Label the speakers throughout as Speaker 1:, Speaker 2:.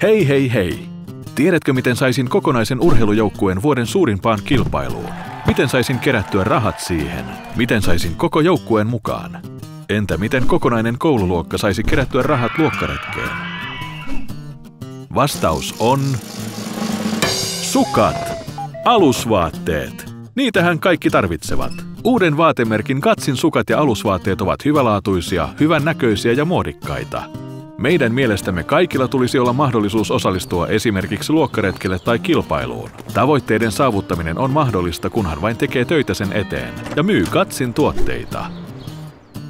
Speaker 1: Hei hei hei! Tiedätkö, miten saisin kokonaisen urheilujoukkueen vuoden suurimpaan kilpailuun? Miten saisin kerättyä rahat siihen? Miten saisin koko joukkueen mukaan? Entä miten kokonainen koululuokka saisi kerättyä rahat luokkaretkeen? Vastaus on... sukat! Alusvaatteet! Niitähän kaikki tarvitsevat. Uuden vaatemerkin Gatsin sukat ja alusvaatteet ovat hyvälaatuisia, hyvän näköisiä ja muodikkaita. Meidän mielestämme kaikilla tulisi olla mahdollisuus osallistua esimerkiksi luokkaretkelle tai kilpailuun. Tavoitteiden saavuttaminen on mahdollista, kunhan vain tekee töitä sen eteen ja myy Gatsin tuotteita.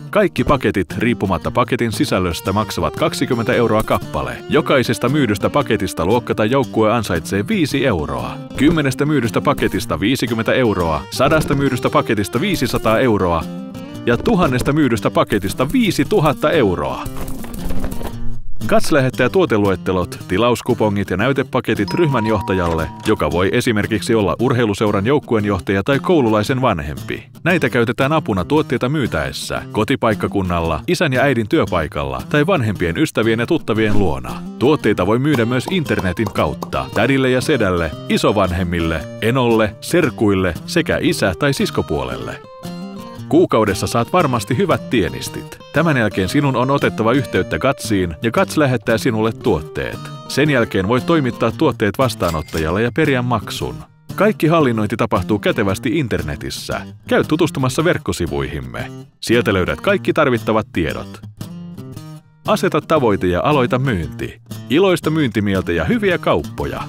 Speaker 1: Kaikki paketit, riippumatta paketin sisällöstä, maksavat 20 € kappale. Jokaisesta myydystä paketista luokka tai joukkue ansaitsee 5 €. 10 myydystä paketista 50 €, 100 myydystä paketista 500 € ja 1000 myydystä paketista 5000 €. Gats lähettää tuoteluettelot, tilauskupongit ja näytepaketit ryhmänjohtajalle, joka voi esimerkiksi olla urheiluseuran joukkueenjohtaja tai koululaisen vanhempi. Näitä käytetään apuna tuotteita myytäessä, kotipaikkakunnalla, isän ja äidin työpaikalla tai vanhempien ystävien ja tuttavien luona. Tuotteita voi myydä myös internetin kautta, tädille ja sedälle, isovanhemmille, enolle, serkuille sekä isä- tai siskopuolelle. Kuukaudessa saat varmasti hyvät tienistit. Tämän jälkeen sinun on otettava yhteyttä Gatsiin ja Gats lähettää sinulle tuotteet. Sen jälkeen voit toimittaa tuotteet vastaanottajalle ja periä maksun. Kaikki hallinnointi tapahtuu kätevästi internetissä. Käy tutustumassa verkkosivuihimme. Sieltä löydät kaikki tarvittavat tiedot. Aseta tavoite ja aloita myynti. Iloista myyntimieltä ja hyviä kauppoja!